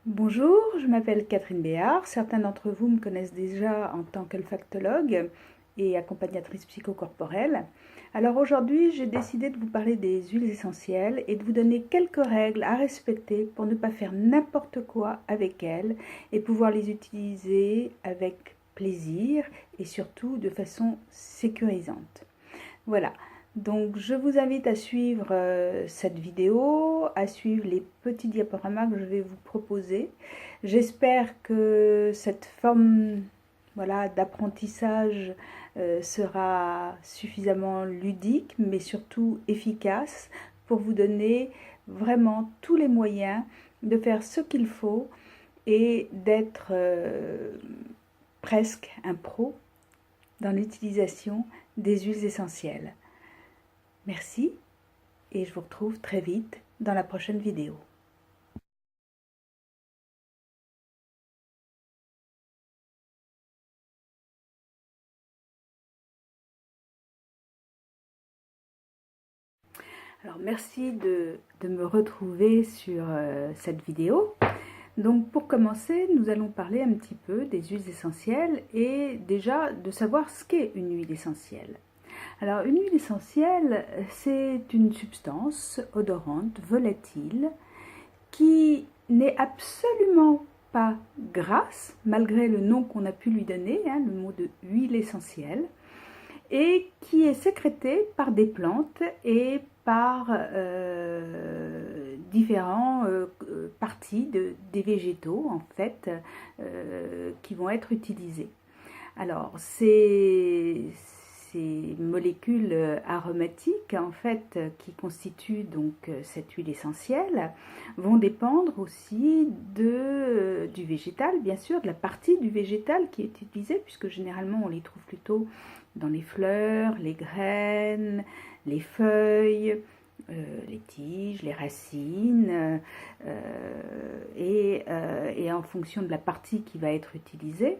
Bonjour, je m'appelle Catherine Béard. Certains d'entre vous me connaissent déjà en tant qu'olfactologue et accompagnatrice psychocorporelle. Alors aujourd'hui, j'ai décidé de vous parler des huiles essentielles et de vous donner quelques règles à respecter pour ne pas faire n'importe quoi avec elles et pouvoir les utiliser avec plaisir et surtout de façon sécurisante. Voilà, donc je vous invite à suivre cette vidéo, à suivre les petits diaporamas que je vais vous proposer. J'espère que cette forme voilà, d'apprentissage sera suffisamment ludique, mais surtout efficace pour vous donner vraiment tous les moyens de faire ce qu'il faut et d'être presque un pro dans l'utilisation des huiles essentielles. Merci et je vous retrouve très vite dans la prochaine vidéo. Alors merci de me retrouver sur cette vidéo. Donc pour commencer, nous allons parler un petit peu des huiles essentielles et déjà de savoir ce qu'est une huile essentielle. Alors une huile essentielle, c'est une substance odorante, volatile, qui n'est absolument pas grasse, malgré le nom qu'on a pu lui donner, le mot de huile essentielle, et qui est sécrétée par des plantes et par différents parties des végétaux, en fait, qui vont être utilisés. Alors, ces molécules aromatiques, en fait, qui constituent donc cette huile essentielle, vont dépendre aussi du végétal, bien sûr, de la partie du végétal qui est utilisée, puisque généralement on les trouve plutôt dans les fleurs, les graines, les feuilles, les tiges, les racines, et en fonction de la partie qui va être utilisée,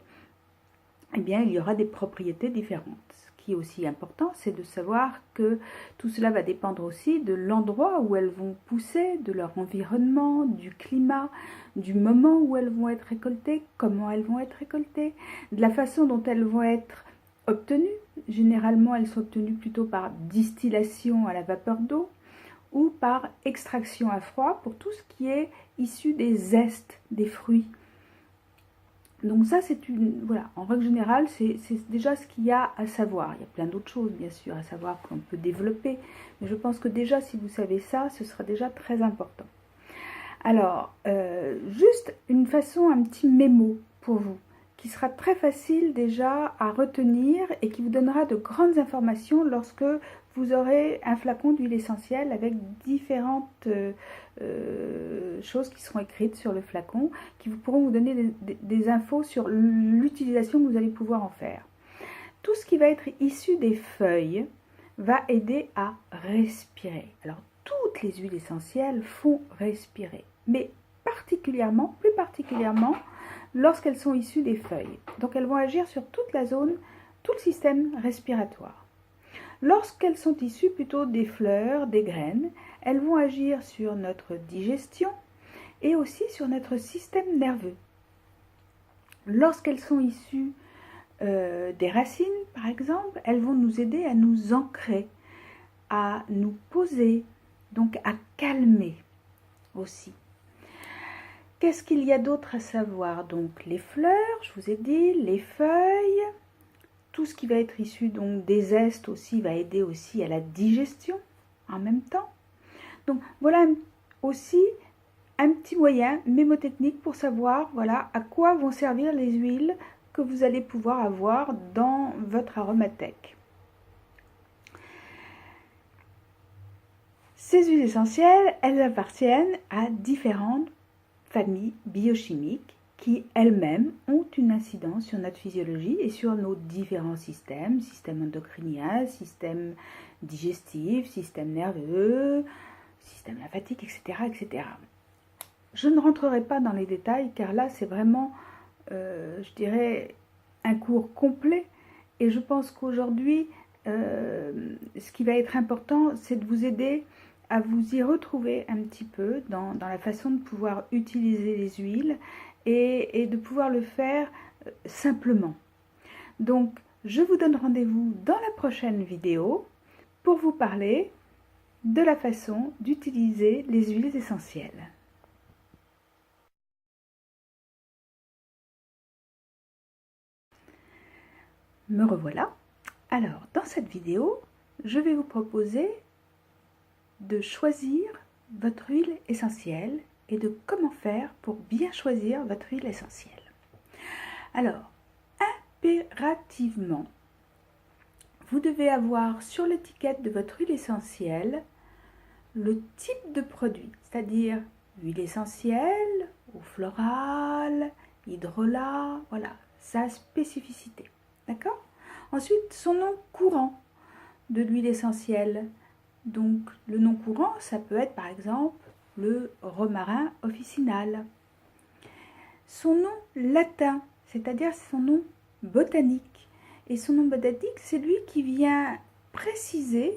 eh bien, il y aura des propriétés différentes. Ce qui est aussi important, c'est de savoir que tout cela va dépendre aussi de l'endroit où elles vont pousser, de leur environnement, du climat, du moment où elles vont être récoltées, comment elles vont être récoltées, de la façon dont elles vont être obtenues. Généralement, elles sont obtenues plutôt par distillation à la vapeur d'eau ou par extraction à froid pour tout ce qui est issu des zestes des fruits. Donc ça, voilà, en règle générale, c'est déjà ce qu'il y a à savoir. Il y a plein d'autres choses, bien sûr, à savoir qu'on peut développer. Mais je pense que déjà, si vous savez ça, ce sera déjà très important. Alors, juste une façon, un petit mémo pour vous, qui sera très facile déjà à retenir et qui vous donnera de grandes informations lorsque vous aurez un flacon d'huile essentielle avec différentes choses qui seront écrites sur le flacon, qui pourront vous donner des infos sur l'utilisation que vous allez pouvoir en faire. Tout ce qui va être issu des feuilles va aider à respirer. Alors, toutes les huiles essentielles font respirer, mais particulièrement, plus particulièrement, lorsqu'elles sont issues des feuilles. Donc, elles vont agir sur toute la zone, tout le système respiratoire. Lorsqu'elles sont issues plutôt des fleurs, des graines, elles vont agir sur notre digestion et aussi sur notre système nerveux. Lorsqu'elles sont issues des racines, par exemple, elles vont nous aider à nous ancrer, à nous poser, donc à calmer aussi. Qu'est-ce qu'il y a d'autre à savoir? Donc les fleurs, je vous ai dit, les feuilles, tout ce qui va être issu donc des zestes aussi va aider aussi à la digestion en même temps. Donc voilà aussi un petit moyen mémotechnique pour savoir voilà à quoi vont servir les huiles que vous allez pouvoir avoir dans votre aromathèque. Ces huiles essentielles, elles appartiennent à différentes familles biochimiques qui elles-mêmes ont une incidence sur notre physiologie et sur nos différents systèmes, système endocrinien, système digestif, système nerveux, système lymphatique, etc., etc. Je ne rentrerai pas dans les détails car là c'est vraiment, je dirais, un cours complet et je pense qu'aujourd'hui, ce qui va être important, c'est de vous aider à vous y retrouver un petit peu dans la façon de pouvoir utiliser les huiles et de pouvoir le faire simplement. Donc, je vous donne rendez-vous dans la prochaine vidéo pour vous parler de la façon d'utiliser les huiles essentielles. Me revoilà. Alors, dans cette vidéo, je vais vous proposer de choisir votre huile essentielle et de comment faire pour bien choisir votre huile essentielle. Alors, impérativement, vous devez avoir sur l'étiquette de votre huile essentielle le type de produit, c'est-à-dire huile essentielle, eau florale, hydrolat, voilà, sa spécificité. D'accord? Ensuite, son nom courant de l'huile essentielle. Donc, le nom courant, ça peut être par exemple le romarin officinal. Son nom latin, c'est-à-dire son nom botanique. Et son nom botanique, c'est lui qui vient préciser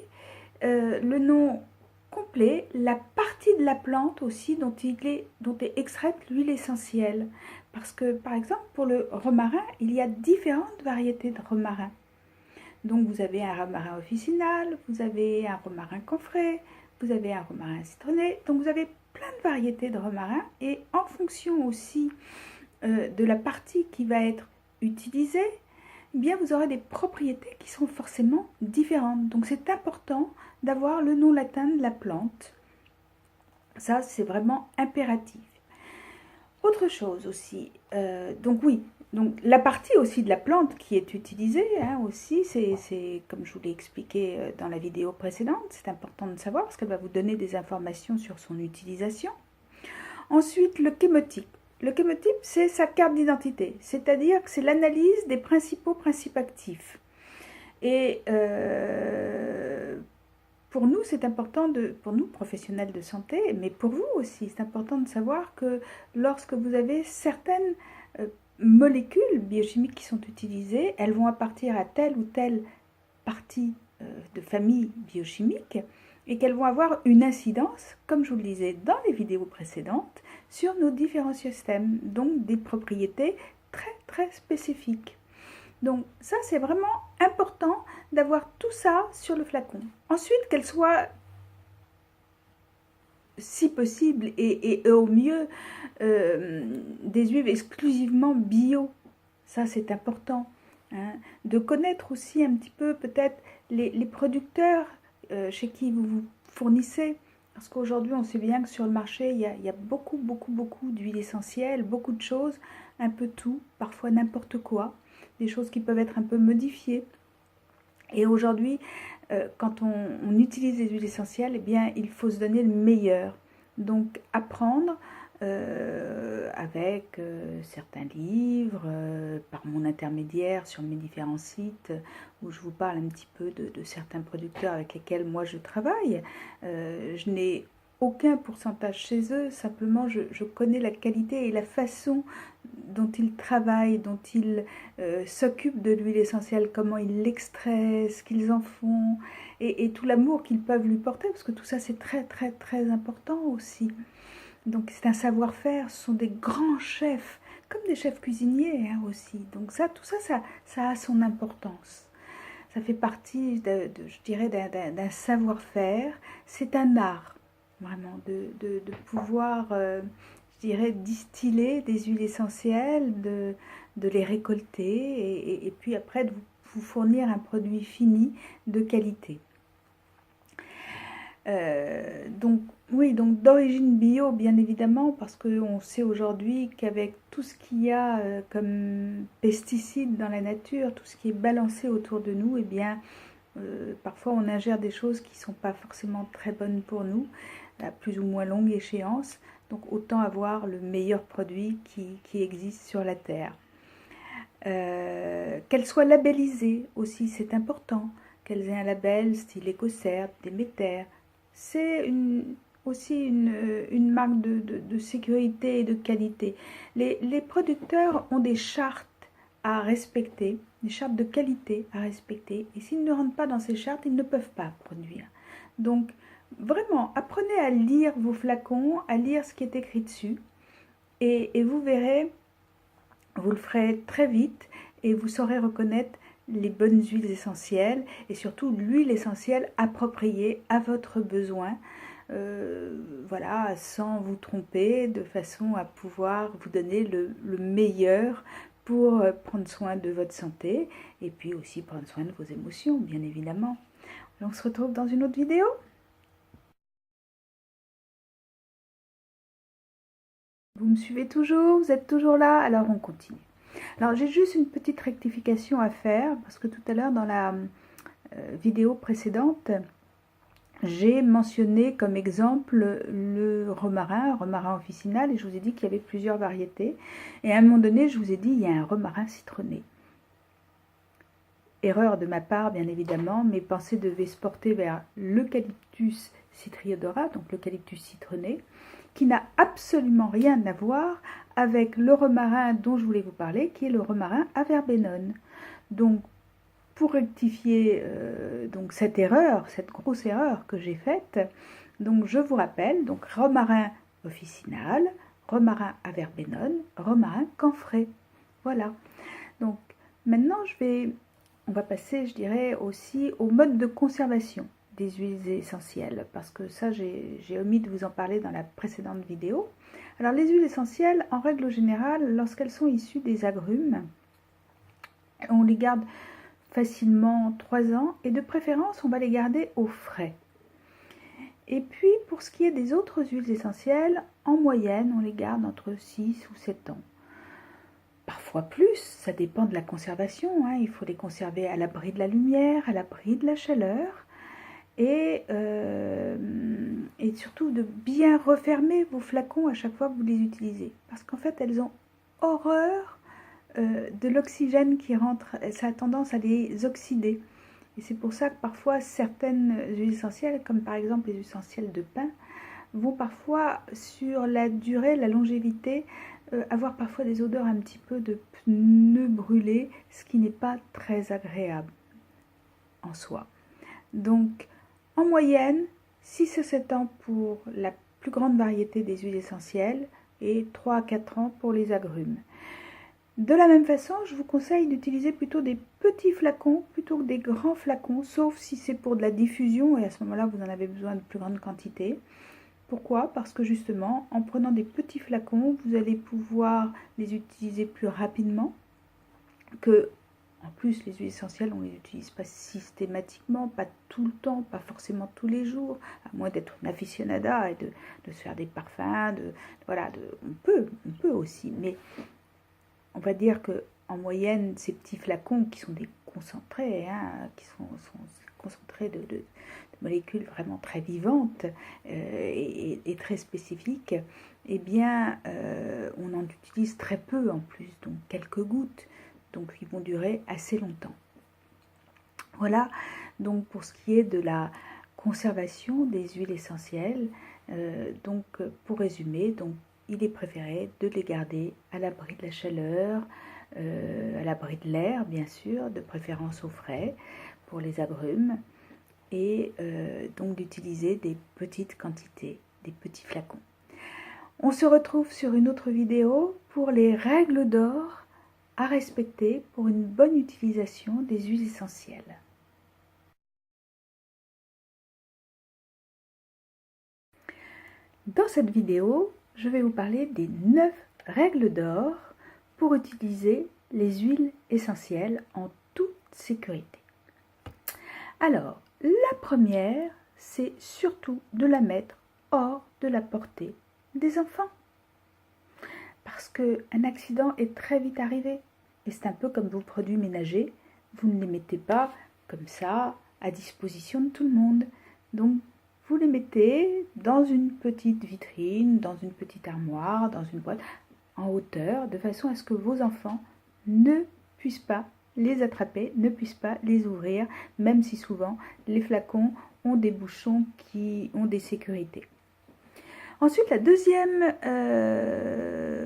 le nom complet, la partie de la plante aussi dont est extraite l'huile essentielle. Parce que, par exemple, pour le romarin, il y a différentes variétés de romarin. Donc, vous avez un romarin officinal, vous avez un romarin camphré, vous avez un romarin citronné. Donc, vous avez plein de variétés de romarin. Et en fonction aussi de la partie qui va être utilisée, eh bien, vous aurez des propriétés qui sont forcément différentes. Donc, c'est important d'avoir le nom latin de la plante. Ça, c'est vraiment impératif. Autre chose aussi, donc la partie aussi de la plante qui est utilisée, aussi, c'est comme je vous l'ai expliqué dans la vidéo précédente, c'est important de savoir parce qu'elle va vous donner des informations sur son utilisation. Ensuite, le chémotype. Le chémotype, c'est sa carte d'identité, c'est-à-dire que c'est l'analyse des principaux principes actifs. Et pour nous, c'est important, pour nous, professionnels de santé, mais pour vous aussi, c'est important de savoir que lorsque vous avez certaines molécules biochimiques qui sont utilisées, elles vont appartenir à telle ou telle partie de famille biochimique et qu'elles vont avoir une incidence, comme je vous le disais dans les vidéos précédentes, sur nos différents systèmes, donc des propriétés très très spécifiques. Donc ça, c'est vraiment important d'avoir tout ça sur le flacon. Ensuite, qu'elle soit, si possible, et au mieux, des huiles exclusivement bio. Ça, c'est important. De connaître aussi un petit peu peut-être les producteurs chez qui vous vous fournissez. Parce qu'aujourd'hui, on sait bien que sur le marché, il y a beaucoup d'huiles essentielles, beaucoup de choses, un peu tout, parfois n'importe quoi. Des choses qui peuvent être un peu modifiées. Et aujourd'hui, quand on utilise les huiles essentielles, eh bien, il faut se donner le meilleur. Donc, apprendre avec certains livres, par mon intermédiaire sur mes différents sites, où je vous parle un petit peu de certains producteurs avec lesquels moi je travaille. Je n'ai aucun pourcentage chez eux, simplement je connais la qualité et la façon dont ils travaillent, dont ils s'occupent de l'huile essentielle, comment ils l'extraient, ce qu'ils en font, et tout l'amour qu'ils peuvent lui porter, parce que tout ça c'est très très très important aussi. Donc c'est un savoir-faire, ce sont des grands chefs, comme des chefs cuisiniers aussi. Donc ça, tout ça, ça a son importance. Ça fait partie, je dirais, d'un savoir-faire. C'est un art, vraiment, de pouvoir, je dirais, distiller des huiles essentielles, de les récolter et puis après de vous fournir un produit fini de qualité. Donc oui, donc d'origine bio, bien évidemment, parce qu'on sait aujourd'hui qu'avec tout ce qu'il y a comme pesticides dans la nature, tout ce qui est balancé autour de nous, eh bien, parfois on ingère des choses qui ne sont pas forcément très bonnes pour nous, à plus ou moins longue échéance. Donc autant avoir le meilleur produit qui existe sur la Terre. Qu'elle soit labellisée aussi, c'est important. Qu'elles aient un label style Écocert, Déméter. C'est aussi une marque de sécurité et de qualité. Les producteurs ont des chartes à respecter, des chartes de qualité à respecter. Et s'ils ne rentrent pas dans ces chartes, ils ne peuvent pas produire. Donc, vraiment, apprenez à lire vos flacons, à lire ce qui est écrit dessus. Et vous verrez, vous le ferez très vite et vous saurez reconnaître les bonnes huiles essentielles et surtout l'huile essentielle appropriée à votre besoin. Voilà, sans vous tromper, de façon à pouvoir vous donner le meilleur pour prendre soin de votre santé et puis aussi prendre soin de vos émotions, bien évidemment. On se retrouve dans une autre vidéo. Vous me suivez toujours? Vous êtes toujours là? Alors on continue. Alors j'ai juste une petite rectification à faire parce que tout à l'heure dans la vidéo précédente, j'ai mentionné comme exemple le romarin officinal, et je vous ai dit qu'il y avait plusieurs variétés. Et à un moment donné, je vous ai dit il y a un romarin citronné. Erreur de ma part, bien évidemment, mes pensées devaient se porter vers l'Eucalyptus citriodora, donc l'eucalyptus citronné, qui n'a absolument rien à voir avec le romarin dont je voulais vous parler, qui est le romarin averbenone. Donc, pour rectifier donc cette erreur, cette grosse erreur que j'ai faite, donc je vous rappelle, donc romarin officinal, romarin averbenone, romarin camphré. Voilà. Donc maintenant on va passer, je dirais, aussi au mode de conservation des huiles essentielles, parce que ça j'ai omis de vous en parler dans la précédente vidéo. Alors les huiles essentielles, en règle générale, lorsqu'elles sont issues des agrumes, on les garde facilement 3 ans et de préférence on va les garder au frais. Et puis pour ce qui est des autres huiles essentielles, en moyenne on les garde entre 6 ou 7 ans. Parfois plus, ça dépend de la conservation, hein. Il faut les conserver à l'abri de la lumière, à l'abri de la chaleur et surtout de bien refermer vos flacons à chaque fois que vous les utilisez, parce qu'en fait elles ont horreur de l'oxygène qui rentre, ça a tendance à les oxyder. Et c'est pour ça que parfois certaines huiles essentielles, comme par exemple les huiles essentielles de pin, vont parfois sur la durée, la longévité, avoir parfois des odeurs un petit peu de pneus brûlés, ce qui n'est pas très agréable en soi. Donc en moyenne, 6 à 7 ans pour la plus grande variété des huiles essentielles et 3 à 4 ans pour les agrumes. De la même façon, je vous conseille d'utiliser plutôt des petits flacons plutôt que des grands flacons, sauf si c'est pour de la diffusion et à ce moment-là, vous en avez besoin de plus grande quantité. Pourquoi? Parce que justement, en prenant des petits flacons, vous allez pouvoir les utiliser plus rapidement que, en plus, les huiles essentielles, on ne les utilise pas systématiquement, pas tout le temps, pas forcément tous les jours, à moins d'être une aficionada et de se faire des parfums, voilà, on peut aussi, mais on va dire que en moyenne, ces petits flacons qui sont des concentrés, hein, qui sont concentrés de molécules vraiment très vivantes et très spécifiques, eh bien, on en utilise très peu en plus, donc quelques gouttes, donc ils vont durer assez longtemps. Voilà, donc pour ce qui est de la conservation des huiles essentielles, donc pour résumer, donc il est préféré de les garder à l'abri de la chaleur, à l'abri de l'air bien sûr, de préférence au frais pour les agrumes, et donc d'utiliser des petites quantités, des petits flacons. On se retrouve sur une autre vidéo pour les règles d'or à respecter pour une bonne utilisation des huiles essentielles. Dans cette vidéo, je vais vous parler des 9 règles d'or pour utiliser les huiles essentielles en toute sécurité. Alors, la première, c'est surtout de la mettre hors de la portée des enfants. Parce qu'un accident est très vite arrivé. Et c'est un peu comme vos produits ménagers. Vous ne les mettez pas comme ça à disposition de tout le monde. Donc, vous les mettez dans une petite vitrine, dans une petite armoire, dans une boîte, en hauteur, de façon à ce que vos enfants ne puissent pas les attraper, ne puissent pas les ouvrir, même si souvent les flacons ont des bouchons qui ont des sécurités. Ensuite, la deuxième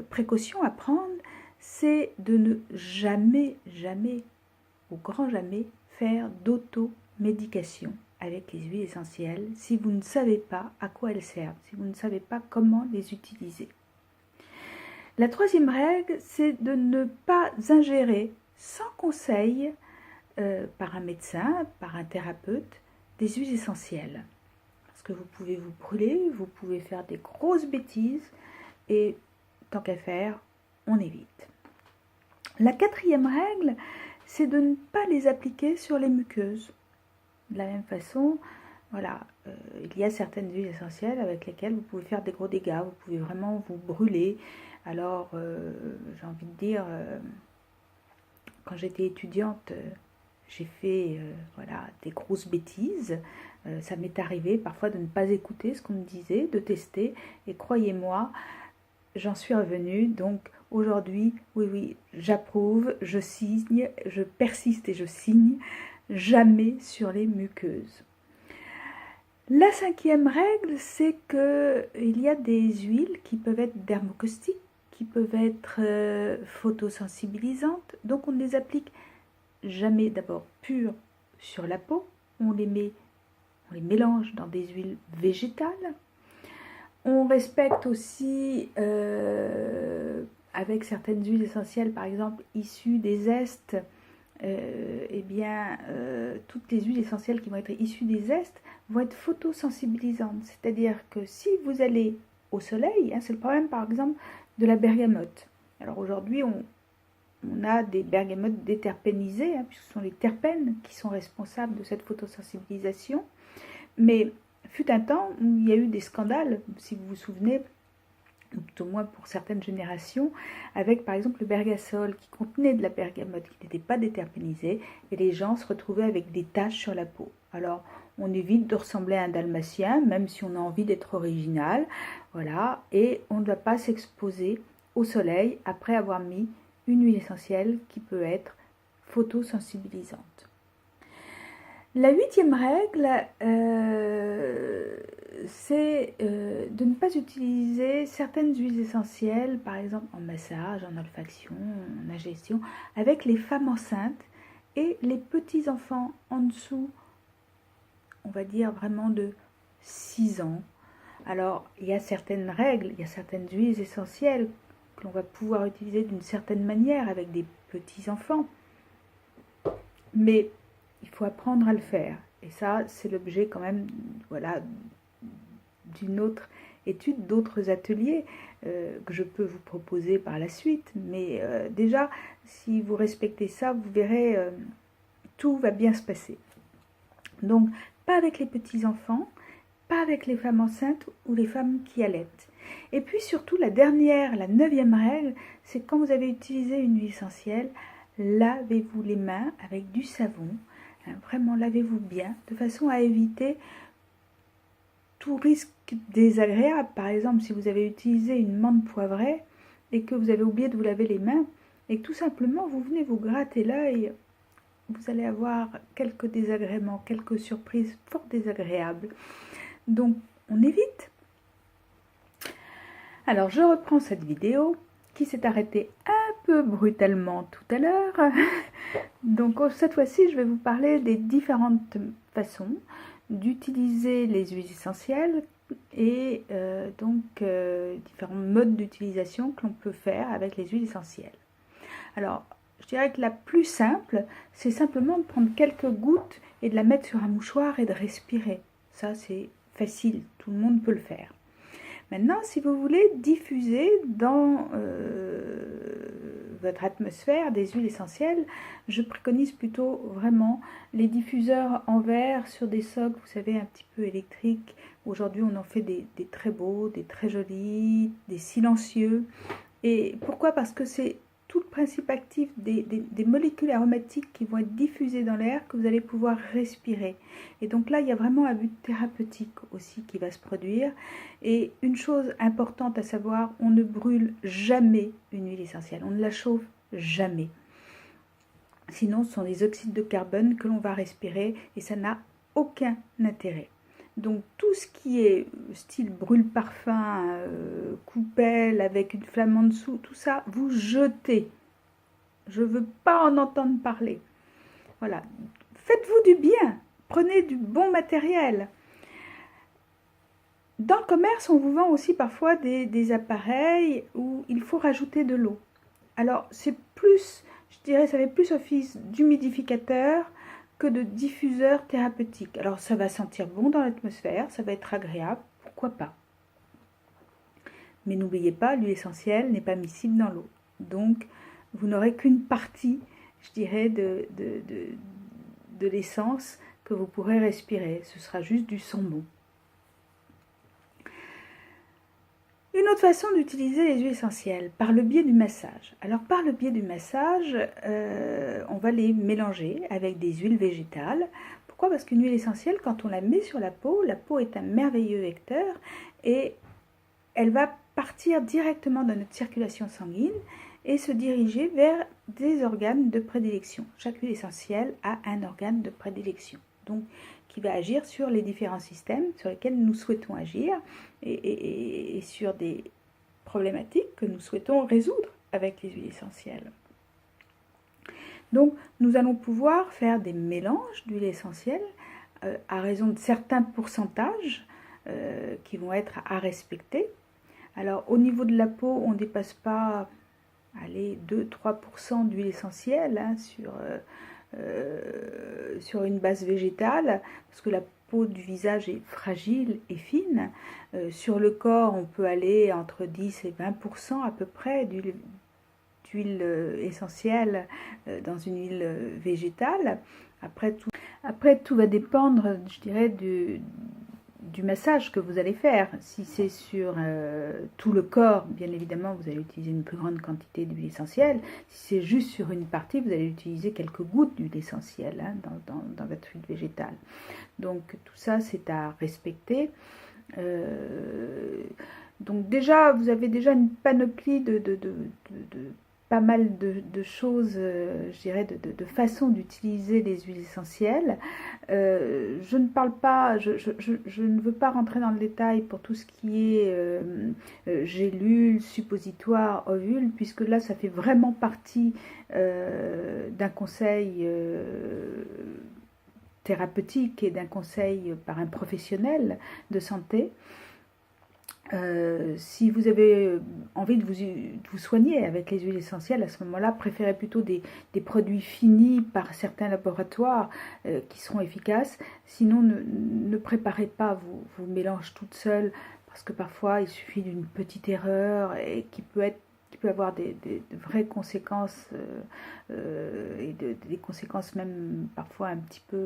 précaution à prendre, c'est de ne jamais, au grand jamais, faire d'automédication avec les huiles essentielles si vous ne savez pas à quoi elles servent, si vous ne savez pas comment les utiliser. La troisième règle, c'est de ne pas ingérer sans conseil par un médecin, par un thérapeute, des huiles essentielles. Parce que vous pouvez vous brûler, vous pouvez faire des grosses bêtises et tant qu'à faire, on évite. La quatrième règle, c'est de ne pas les appliquer sur les muqueuses. De la même façon, voilà, il y a certaines huiles essentielles avec lesquelles vous pouvez faire des gros dégâts, vous pouvez vraiment vous brûler. Alors, j'ai envie de dire, quand j'étais étudiante, j'ai fait voilà, des grosses bêtises. Ça m'est arrivé parfois de ne pas écouter ce qu'on me disait, de tester. Et croyez-moi, j'en suis revenue. Donc aujourd'hui, oui, j'approuve, je signe, je persiste et je signe. Jamais sur les muqueuses. La cinquième règle, c'est qu'il y a des huiles qui peuvent être dermocaustiques, qui peuvent être photosensibilisantes. Donc on ne les applique jamais d'abord pures sur la peau. On les mélange dans des huiles végétales. On respecte aussi avec certaines huiles essentielles, par exemple issues des zestes, toutes les huiles essentielles qui vont être issues des zestes vont être photosensibilisantes. C'est-à-dire que si vous allez au soleil, c'est le problème par exemple de la bergamote. Alors aujourd'hui, on a des bergamotes déterpénisées, puisque ce sont les terpènes qui sont responsables de cette photosensibilisation. Mais fut un temps où il y a eu des scandales, si vous vous souvenez, ou tout au moins pour certaines générations, avec par exemple le bergasol qui contenait de la bergamote, qui n'était pas déterpénisée, et les gens se retrouvaient avec des taches sur la peau. Alors on évite de ressembler à un dalmatien, même si on a envie d'être original, voilà, et on ne doit pas s'exposer au soleil après avoir mis une huile essentielle qui peut être photosensibilisante. La huitième règle, c'est de ne pas utiliser certaines huiles essentielles, par exemple en massage, en olfaction, en ingestion, avec les femmes enceintes et les petits-enfants en dessous, on va dire vraiment de 6 ans. Alors, il y a certaines règles, il y a certaines huiles essentielles que l'on va pouvoir utiliser d'une certaine manière avec des petits-enfants, mais il faut apprendre à le faire. Et ça, c'est l'objet quand même, voilà, d'une autre étude, d'autres ateliers que je peux vous proposer par la suite. Mais déjà, si vous respectez ça, vous verrez, tout va bien se passer. Donc, pas avec les petits-enfants, pas avec les femmes enceintes ou les femmes qui allaitent. Et puis surtout, la 9e règle, c'est quand vous avez utilisé une huile essentielle, lavez-vous les mains avec du savon. Vraiment, lavez-vous bien, de façon à éviter tout risque désagréable. Par exemple, si vous avez utilisé une menthe poivrée et que vous avez oublié de vous laver les mains, et que tout simplement, vous venez vous gratter l'œil, vous allez avoir quelques désagréments, quelques surprises fort désagréables. Donc, on évite. Alors, je reprends cette vidéo qui s'est arrêtée un peu brutalement tout à l'heure. Donc, cette fois-ci, je vais vous parler des différentes façons d'utiliser les huiles essentielles et différents modes d'utilisation que l'on peut faire avec les huiles essentielles. Alors, je dirais que la plus simple, c'est simplement de prendre quelques gouttes et de la mettre sur un mouchoir et de respirer. Ça, c'est facile, tout le monde peut le faire. Maintenant, si vous voulez diffuser dans votre atmosphère des huiles essentielles, je préconise plutôt vraiment les diffuseurs en verre sur des socles, vous savez, un petit peu électriques. Aujourd'hui, on en fait des très beaux, des très jolis, des silencieux. Et pourquoi? Parce que c'est tout le principe actif des molécules aromatiques qui vont être diffusées dans l'air que vous allez pouvoir respirer. Et donc là, il y a vraiment un but thérapeutique aussi qui va se produire. Et une chose importante à savoir, on ne brûle jamais une huile essentielle, on ne la chauffe jamais. Sinon, ce sont les oxydes de carbone que l'on va respirer et ça n'a aucun intérêt. Donc tout ce qui est style brûle-parfum, coupelle avec une flamme en dessous, tout ça, vous jetez. Je ne veux pas en entendre parler. Voilà, faites-vous du bien, prenez du bon matériel. Dans le commerce, on vous vend aussi parfois des appareils où il faut rajouter de l'eau. Alors, c'est plus, je dirais, ça fait plus office d'humidificateur que de diffuseur thérapeutique. Alors, ça va sentir bon dans l'atmosphère, ça va être agréable, pourquoi pas. Mais n'oubliez pas, l'huile essentielle n'est pas miscible dans l'eau. Donc, vous n'aurez qu'une partie, je dirais, de l'essence que vous pourrez respirer. Ce sera juste du son bon. Une autre façon d'utiliser les huiles essentielles, par le biais du massage. Alors par le biais du massage, on va les mélanger avec des huiles végétales. Pourquoi? Parce qu'une huile essentielle, quand on la met sur la peau est un merveilleux vecteur et elle va partir directement dans notre circulation sanguine et se diriger vers des organes de prédilection. Chaque huile essentielle a un organe de prédilection. Donc, qui va agir sur les différents systèmes sur lesquels nous souhaitons agir et sur des problématiques que nous souhaitons résoudre avec les huiles essentielles. Donc, nous allons pouvoir faire des mélanges d'huiles essentielles à raison de certains pourcentages qui vont être à respecter. Alors, au niveau de la peau, on ne dépasse pas 2-3% d'huile essentielle sur une base végétale, parce que la peau du visage est fragile et fine. Sur le corps, on peut aller entre 10 et 20% à peu près d'huile essentielle dans une huile végétale. Après, tout va dépendre, je dirais, du massage que vous allez faire. Si c'est sur tout le corps, bien évidemment, vous allez utiliser une plus grande quantité d'huile essentielle. Si c'est juste sur une partie, vous allez utiliser quelques gouttes d'huile essentielle dans votre huile végétale. Donc tout ça, c'est à respecter. Donc déjà, vous avez déjà une panoplie de pas mal de choses, je dirais, de façons d'utiliser les huiles essentielles. Je ne parle pas, je ne veux pas rentrer dans le détail pour tout ce qui est gélules, suppositoires, ovules, puisque là, ça fait vraiment partie d'un conseil thérapeutique et d'un conseil par un professionnel de santé. Si vous avez envie de vous soigner avec les huiles essentielles, à ce moment-là, préférez plutôt des produits finis par certains laboratoires qui seront efficaces. Sinon, ne préparez pas vos mélanges toutes seules, parce que parfois, il suffit d'une petite erreur et qui peut avoir de vraies conséquences et des conséquences même parfois un petit peu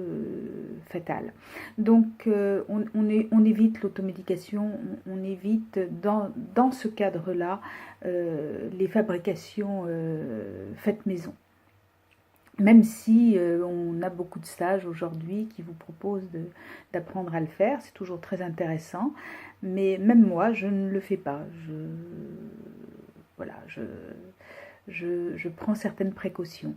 fatales. Donc on évite l'automédication, on évite dans ce cadre-là les fabrications faites maison. Même si on a beaucoup de stages aujourd'hui qui vous proposent d'apprendre à le faire, c'est toujours très intéressant, mais même moi je ne le fais pas. Voilà, je prends certaines précautions.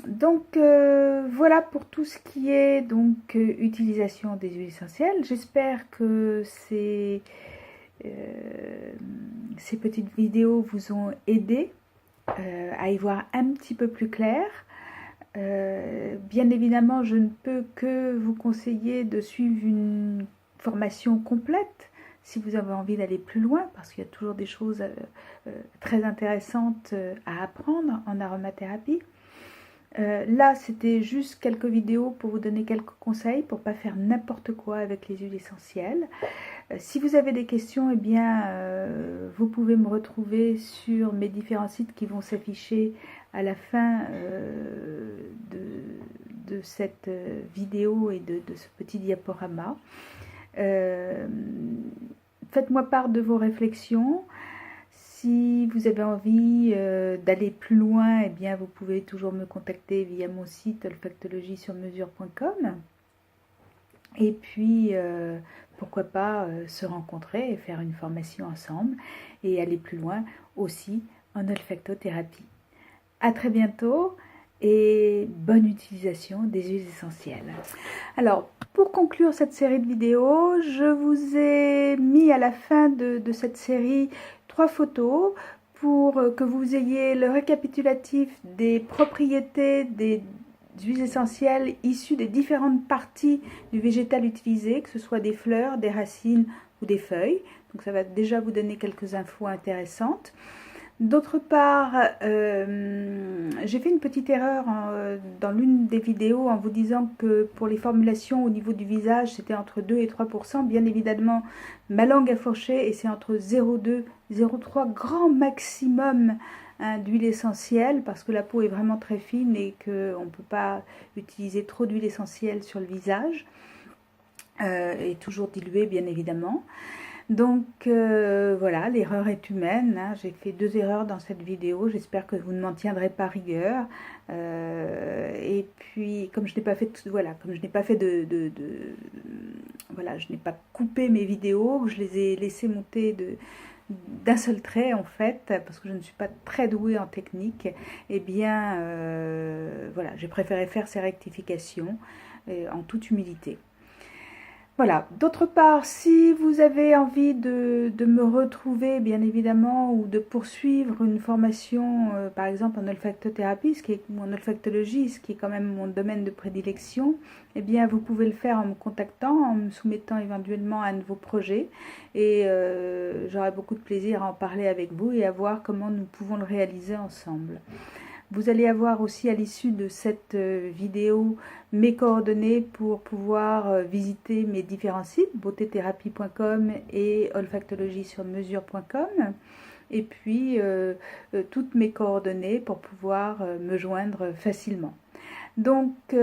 Donc voilà pour tout ce qui est donc utilisation des huiles essentielles. J'espère que ces petites vidéos vous ont aidé à y voir un petit peu plus clair. Bien évidemment, je ne peux que vous conseiller de suivre une formation complète si vous avez envie d'aller plus loin, parce qu'il y a toujours des choses très intéressantes à apprendre en aromathérapie. Là, c'était juste quelques vidéos pour vous donner quelques conseils pour ne pas faire n'importe quoi avec les huiles essentielles. Si vous avez des questions, eh bien, vous pouvez me retrouver sur mes différents sites qui vont s'afficher à la fin de cette vidéo et de ce petit diaporama. Faites-moi part de vos réflexions. Si vous avez envie d'aller plus loin, eh bien, vous pouvez toujours me contacter via mon site olfactologiesurmesure.com. Et puis, pourquoi pas se rencontrer et faire une formation ensemble et aller plus loin aussi en olfactothérapie. À très bientôt et bonne utilisation des huiles essentielles. Alors, pour conclure cette série de vidéos, je vous ai mis à la fin de cette série 3 photos pour que vous ayez le récapitulatif des propriétés des huiles essentielles issues des différentes parties du végétal utilisé, que ce soit des fleurs, des racines ou des feuilles. Donc ça va déjà vous donner quelques infos intéressantes. D'autre part, j'ai fait une petite erreur dans l'une des vidéos en vous disant que pour les formulations au niveau du visage, c'était entre 2 et 3%. Bien évidemment, ma langue a fourché et c'est entre 0,2 et 0,3 grand maximum d'huile essentielle parce que la peau est vraiment très fine et qu'on ne peut pas utiliser trop d'huile essentielle sur le visage. Et toujours diluée, bien évidemment. Donc voilà, l'erreur est humaine, hein. J'ai fait 2 erreurs dans cette vidéo, j'espère que vous ne m'en tiendrez pas rigueur. Et puis comme je n'ai pas fait comme je n'ai pas fait voilà, je n'ai pas coupé mes vidéos, je les ai laissées monter d'un seul trait en fait, parce que je ne suis pas très douée en technique, et bien voilà, j'ai préféré faire ces rectifications en toute humilité. Voilà, d'autre part, si vous avez envie de me retrouver, bien évidemment, ou de poursuivre une formation, par exemple en olfactothérapie, ou en olfactologie, ce qui est quand même mon domaine de prédilection, eh bien, vous pouvez le faire en me contactant, en me soumettant éventuellement un de vos projets, et j'aurai beaucoup de plaisir à en parler avec vous et à voir comment nous pouvons le réaliser ensemble. Vous allez avoir aussi à l'issue de cette vidéo mes coordonnées pour pouvoir visiter mes différents sites, beautéthérapie.com et olfactologiesurmesure.com, et puis toutes mes coordonnées pour pouvoir me joindre facilement. Donc voilà,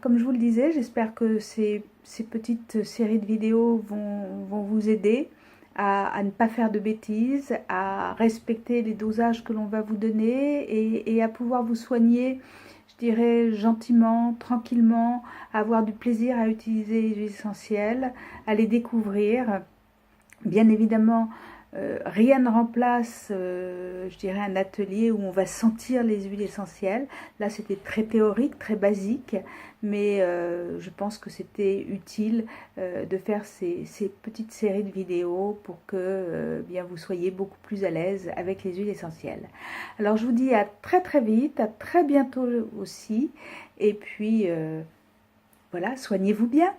comme je vous le disais, j'espère que ces petites séries de vidéos vont vous aider à ne pas faire de bêtises, à respecter les dosages que l'on va vous donner et à pouvoir vous soigner, je dirais, gentiment, tranquillement, à avoir du plaisir à utiliser les huiles essentielles, à les découvrir. Bien évidemment, rien ne remplace, je dirais, un atelier où on va sentir les huiles essentielles. Là, c'était très théorique, très basique, mais je pense que c'était utile de faire ces petites séries de vidéos pour que bien vous soyez beaucoup plus à l'aise avec les huiles essentielles. Alors, je vous dis à très très vite, à très bientôt aussi, et puis voilà, soignez-vous bien.